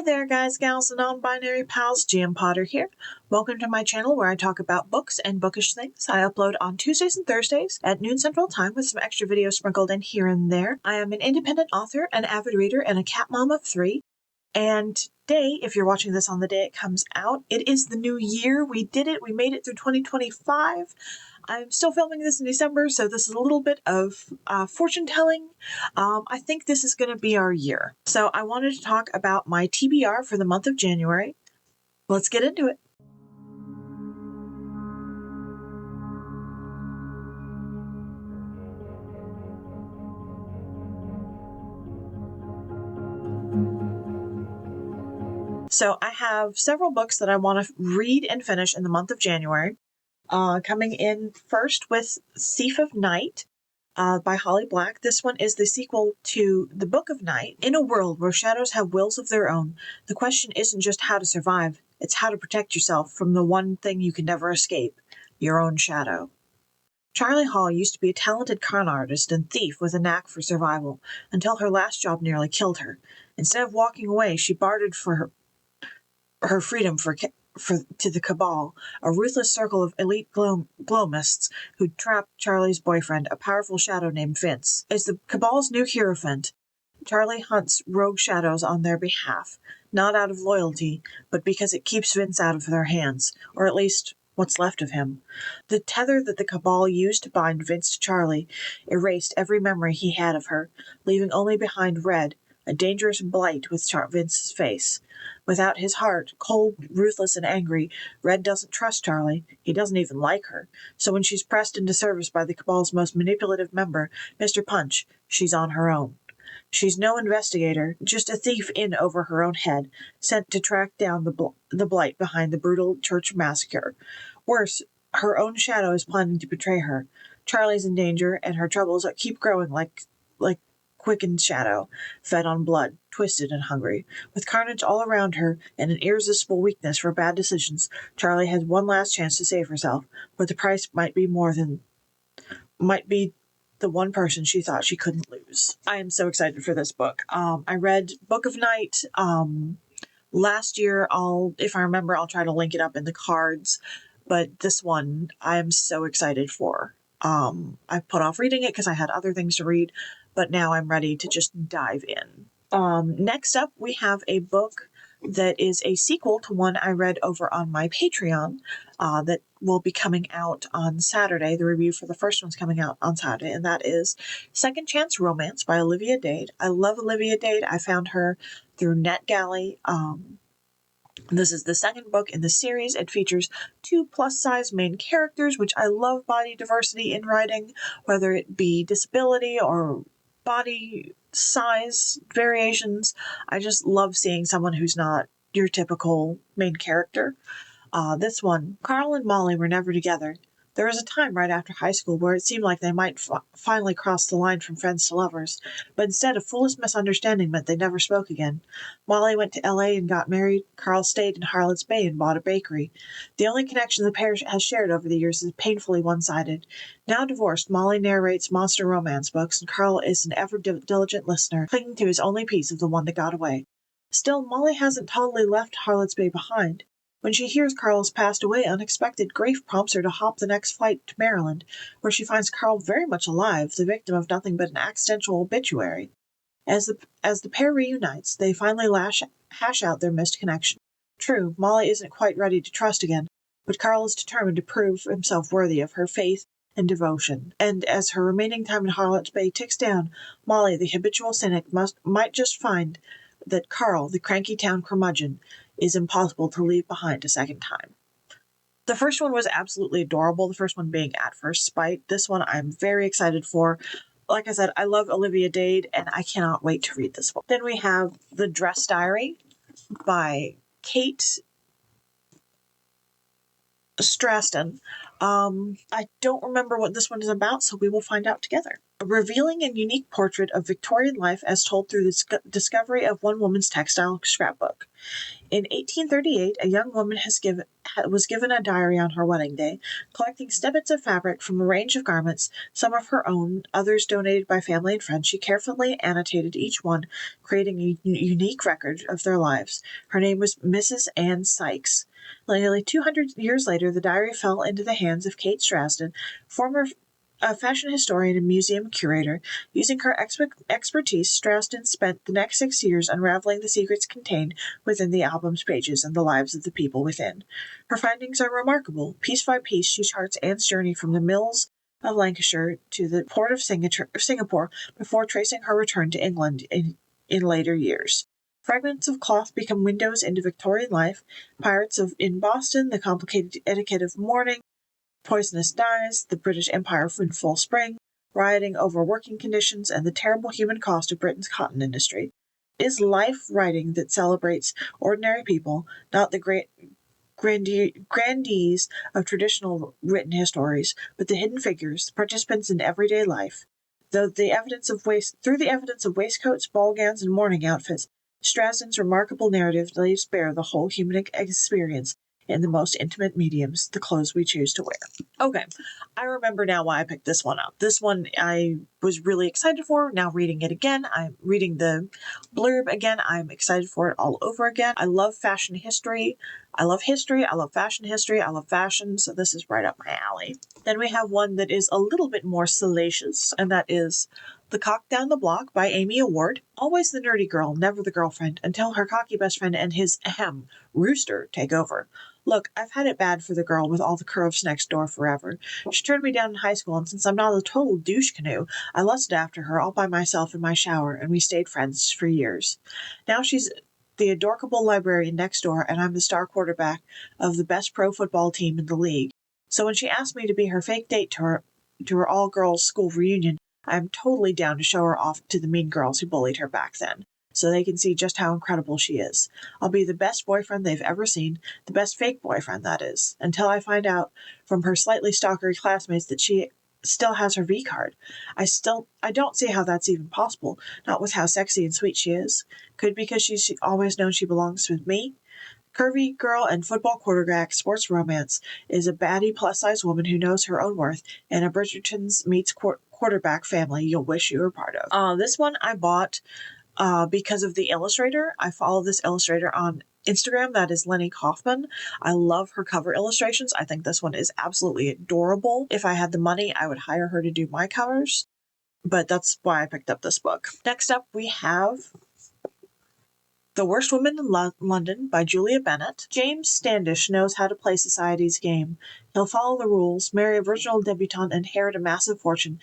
there guys, gals, and non-binary pals, GM Potter here. Welcome to my channel where I talk about books and bookish things. I upload on Tuesdays and Thursdays at noon Central Time with some extra videos sprinkled in here and there. I am an independent author, an avid reader, and a cat mom of 3. And today, if you're watching this on the day it comes out, it is the new year. We did it. We made it through 2025. I'm still filming this in December, so this is a little bit of fortune telling. I think this is going to be our year. So I wanted to talk about my TBR for the month of January. Let's get into it. So I have several books that I want to read and finish in the month of January. Coming in first with Thief of Night by Holly Black. This one is the sequel to The Book of Night. In a world where shadows have wills of their own, the question isn't just how to survive, it's how to protect yourself from the one thing you can never escape, your own shadow. Charlie Hall used to be a talented con artist and thief with a knack for survival, until her last job nearly killed her. Instead of walking away, she bartered for her freedom to the Cabal, a ruthless circle of elite gloamists who trapped Charlie's boyfriend, a powerful shadow named Vince. As the Cabal's new hierophant, Charlie hunts rogue shadows on their behalf, not out of loyalty, but because it keeps Vince out of their hands, or at least what's left of him. The tether that the Cabal used to bind Vince to Charlie erased every memory he had of her, leaving only behind Red, a dangerous blight with Vince's face. Without his heart, cold, ruthless, and angry, Red doesn't trust Charlie. He doesn't even like her. So when she's pressed into service by the Cabal's most manipulative member, Mr. Punch, she's on her own. She's no investigator, just a thief in over her own head, sent to track down the blight behind the brutal church massacre. Worse, her own shadow is planning to betray her. Charlie's in danger, and her troubles keep growing like quickened shadow, fed on blood, twisted and hungry. With carnage all around her and an irresistible weakness for bad decisions, Charlie has one last chance to save herself, but the price might be the one person she thought she couldn't lose. I am so excited for this book. I read Book of Night last year. If I remember, I'll try to link it up in the cards. But this one, I am so excited for. I put off reading it because I had other things to read, but now I'm ready to just dive in. Next up, we have a book that is a sequel to one I read over on my Patreon that will be coming out on Saturday. The review for the first one's coming out on Saturday, and that is Second Chance Romance by Olivia Dade. I love Olivia Dade. I found her through NetGalley. This is the second book in the series. It features 2 plus-size main characters, which I love body diversity in writing, whether it be disability or body size variations. I just love seeing someone who's not your typical main character. This one, Carl and Molly were never together. There was a time right after high school where it seemed like they might finally cross the line from friends to lovers, but instead a foolish misunderstanding meant they never spoke again. Molly went to LA and got married. Carl stayed in Harlots Bay and bought a bakery. The only connection the pair has shared over the years is painfully one-sided. Now divorced, Molly narrates monster romance books, and Carl is an ever-diligent listener, clinging to his only piece of the one that got away. Still, Molly hasn't totally left Harlots Bay behind. When she hears Carl has passed away, unexpected grief prompts her to hop the next flight to Maryland, where she finds Carl very much alive, the victim of nothing but an accidental obituary. As the pair reunites, they finally hash out their missed connection. True, Molly isn't quite ready to trust again, but Carl is determined to prove himself worthy of her faith and devotion. And as her remaining time in Harlots Bay ticks down, Molly, the habitual cynic, might just find that Carl, the cranky town curmudgeon, is impossible to leave behind a second time. The first one was absolutely adorable, the first one being At First Spite. This one I'm very excited for. Like I said, I love Olivia Dade, and I cannot wait to read this book. Then we have The Dress Diary by Kate Straston. I don't remember what this one is about, so we will find out together. a revealing and unique portrait of Victorian life as told through the discovery of one woman's textile scrapbook. In 1838, a young woman was given a diary on her wedding day, collecting snippets of fabric from a range of garments, some of her own, others donated by family and friends. She carefully annotated each one, creating a unique record of their lives. Her name was Mrs. Anne Sykes. Nearly 200 years later, the diary fell into the hands of Kate Strasden, former fashion historian and museum curator. Using her expertise, Strasden spent the next 6 years unraveling the secrets contained within the album's pages and the lives of the people within. Her findings are remarkable. Piece by piece, she charts Anne's journey from the mills of Lancashire to the port of Singapore before tracing her return to England in later years. Fragments of cloth become windows into Victorian life, pirates in Boston, the complicated etiquette of mourning, poisonous dyes, the British Empire in full spring, rioting over working conditions, and the terrible human cost of Britain's cotton industry. It is life writing that celebrates ordinary people, not the grandees of traditional written histories, but the hidden figures, participants in everyday life. Through the evidence of waistcoats, ball gowns, and mourning outfits, Strasden's remarkable narrative lays bare the whole human experience in the most intimate mediums, the clothes we choose to wear. Okay, I remember now why I picked this one up. This one I was really excited for. Now reading it again, I'm reading the blurb again. I'm excited for it all over again. I love fashion history. I love history. I love fashion history. I love fashion, so this is right up my alley. Then we have one that is a little bit more salacious, and that is The Cock Down the Block by Amy Award. Always the nerdy girl, never the girlfriend, until her cocky best friend and his rooster take over. Look, I've had it bad for the girl with all the curves next door forever. She turned me down in high school, and since I'm not a total douche canoe, I lusted after her all by myself in my shower, and we stayed friends for years. Now she's the adorable librarian next door, and I'm the star quarterback of the best pro football team in the league. So when she asked me to be her fake date to her all-girls school reunion, I'm totally down to show her off to the mean girls who bullied her back then, so they can see just how incredible she is. I'll be the best boyfriend they've ever seen, the best fake boyfriend, that is, until I find out from her slightly stalkery classmates that she still has her V-card. I don't see how that's even possible, not with how sexy and sweet she is. Could because she's always known she belongs with me? Curvy girl and football quarterback sports romance is a baddie plus-size woman who knows her own worth, and a Bridgerton's meets quarterback family you'll wish you were part of. This one I bought because of the illustrator. I follow this illustrator on Instagram. That is Lenny Kaufman. I love her cover illustrations. I think this one is absolutely adorable. If I had the money, I would hire her to do my covers, but that's why I picked up this book. Next up, we have The Worst Woman in London by Julia Bennett. James Standish knows how to play society's game. He'll follow the rules, marry a virginal debutante, and inherit a massive fortune.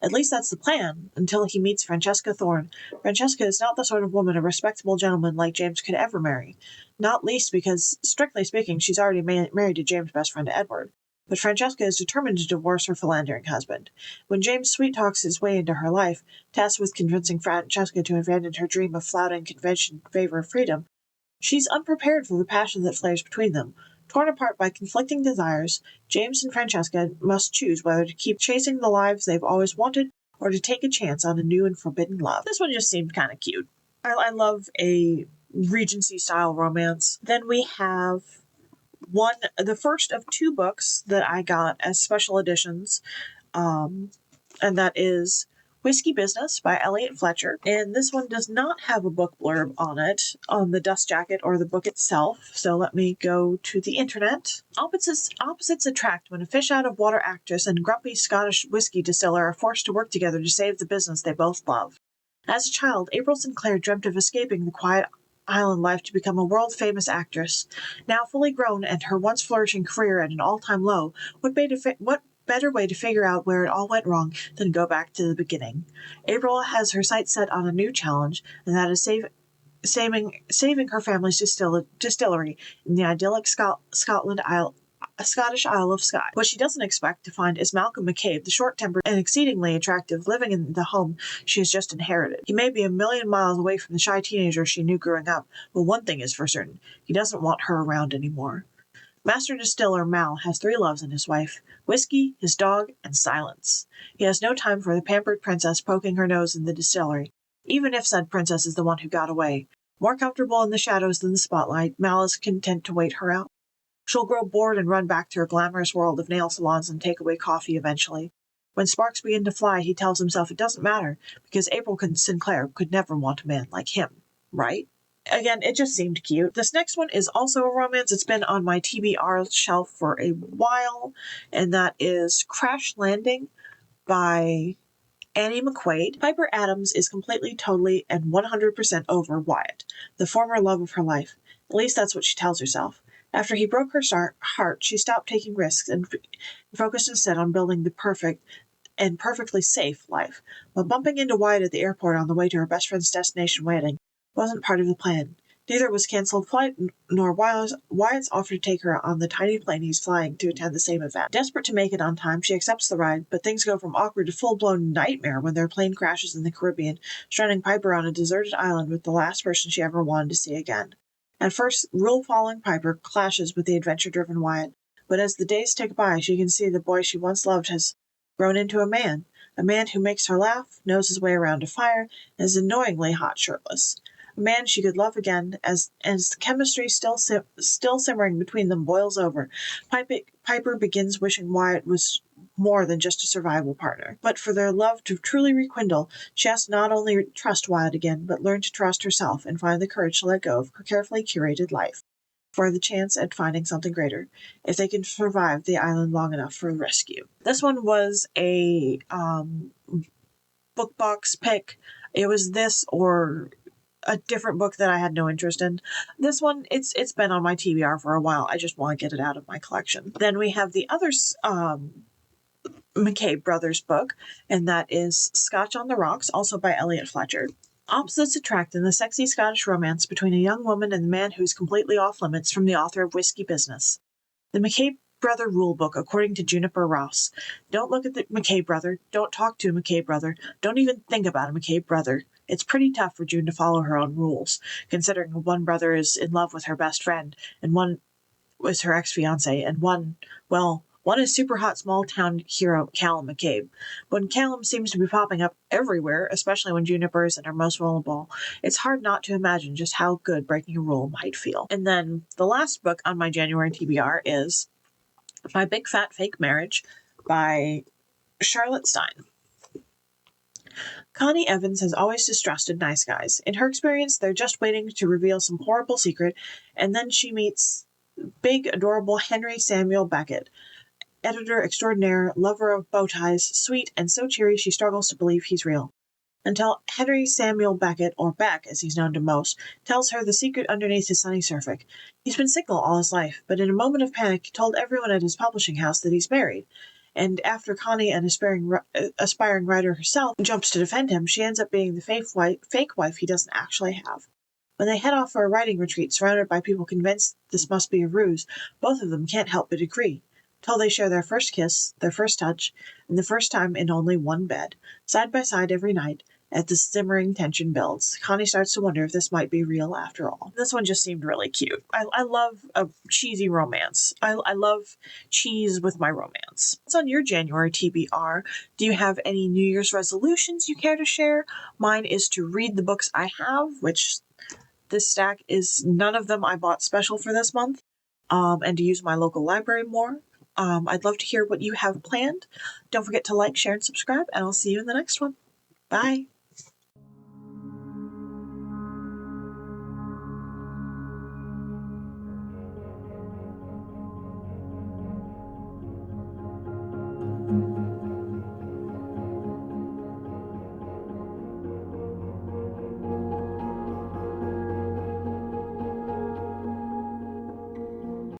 At least that's the plan, until he meets Francesca Thorne. Francesca is not the sort of woman a respectable gentleman like James could ever marry. Not least because, strictly speaking, she's already married to James' best friend Edward. But Francesca is determined to divorce her philandering husband. When James sweet-talks his way into her life, tasked with convincing Francesca to abandon her dream of flouting convention in favor of freedom, she's unprepared for the passion that flares between them. Torn apart by conflicting desires, James and Francesca must choose whether to keep chasing the lives they've always wanted or to take a chance on a new and forbidden love. This one just seemed kind of cute. I love a Regency-style romance. Then we have the first of 2 books that I got as special editions, and that is Whiskey Business by Elliot Fletcher. And this one does not have a book blurb on it, on the dust jacket or the book itself, so let me go to the internet. Opposites attract when a fish-out-of-water actress and grumpy Scottish whiskey distiller are forced to work together to save the business they both love. As a child, April Sinclair dreamt of escaping the quiet island life to become a world-famous actress. Now fully grown and her once flourishing career at an all-time low, what better way to figure out where it all went wrong than go back to the beginning? April has her sights set on a new challenge, and that is saving her family's distillery in the idyllic Scottish Isle of Skye. What she doesn't expect to find is Malcolm McCabe, the short-tempered and exceedingly attractive, living in the home she has just inherited. He may be a million miles away from the shy teenager she knew growing up, but one thing is for certain: he doesn't want her around anymore. Master Distiller Mal has 3 loves in his wife: whiskey, his dog, and silence. He has no time for the pampered princess poking her nose in the distillery, even if said princess is the one who got away. More comfortable in the shadows than the spotlight, Mal is content to wait her out. She'll grow bored and run back to her glamorous world of nail salons and takeaway coffee eventually. When sparks begin to fly, he tells himself it doesn't matter, because April Sinclair could never want a man like him, right? Again, it just seemed cute. This next one is also a romance. It's been on my TBR shelf for a while, and that is Crash Landing by Annie McQuaid. Piper Adams is completely, totally, and 100% over Wyatt, the former love of her life. At least that's what she tells herself. After he broke her heart, she stopped taking risks and focused instead on building the perfect and perfectly safe life. But bumping into Wyatt at the airport on the way to her best friend's destination wedding wasn't part of the plan. Neither was canceled flight nor Wyatt's offer to take her on the tiny plane he's flying to attend the same event. Desperate to make it on time, she accepts the ride, but things go from awkward to full-blown nightmare when their plane crashes in the Caribbean, stranding Piper on a deserted island with the last person she ever wanted to see again. At first, rule-following Piper clashes with the adventure-driven Wyatt, but as the days tick by, she can see the boy she once loved has grown into a man who makes her laugh, knows his way around a fire, and is annoyingly hot shirtless. A man she could love again, as the chemistry still simmering between them boils over. Piper begins wishing Wyatt was more than just a survival partner. But for their love to truly rekindle, she has to not only trust Wyatt again, but learn to trust herself and find the courage to let go of her carefully curated life for the chance at finding something greater, if they can survive the island long enough for rescue. This one was a book box pick. It was this or a different book that I had no interest in. This one, it's been on my TBR for a while. I just want to get it out of my collection. Then we have the other McCabe Brothers book, and that is Scotch on the Rocks, also by Elliot Fletcher. Opposites attract in the sexy Scottish romance between a young woman and a man who's completely off limits, from the author of Whiskey Business. The McCabe Brother Rulebook, according to Juniper Ross. Don't look at the McCabe brother. Don't talk to a McCabe brother. Don't even think about a McCabe brother. It's pretty tough for June to follow her own rules, considering one brother is in love with her best friend, and one was her ex-fiance, and one is super hot small-town hero Callum McCabe. When Callum seems to be popping up everywhere, especially when Juniper is at her most vulnerable, it's hard not to imagine just how good breaking a rule might feel. And then the last book on my January TBR is My Big Fat Fake Marriage by Charlotte Stein. Connie Evans has always distrusted nice guys. In her experience, they're just waiting to reveal some horrible secret, and then she meets big, adorable Henry Samuel Beckett, editor extraordinaire, lover of bow ties, sweet and so cheery she struggles to believe he's real. Until Henry Samuel Beckett, or Beck as he's known to most, tells her the secret underneath his sunny surface. He's been single all his life, but in a moment of panic he told everyone at his publishing house that he's married. And after Connie, an aspiring writer herself, jumps to defend him, she ends up being the fake wife he doesn't actually have. When they head off for a writing retreat surrounded by people convinced this must be a ruse, both of them can't help but agree, till they share their first kiss, their first touch, and the first time in only one bed, side by side every night. As the simmering tension builds, Connie starts to wonder if this might be real after all. This one just seemed really cute. I love a cheesy romance. I love cheese with my romance. What's on your January TBR? Do you have any New Year's resolutions you care to share? Mine is to read the books I have, which this stack is none of them I bought special for this month, and to use my local library more. I'd love to hear what you have planned. Don't forget to like, share, and subscribe, and I'll see you in the next one. Bye.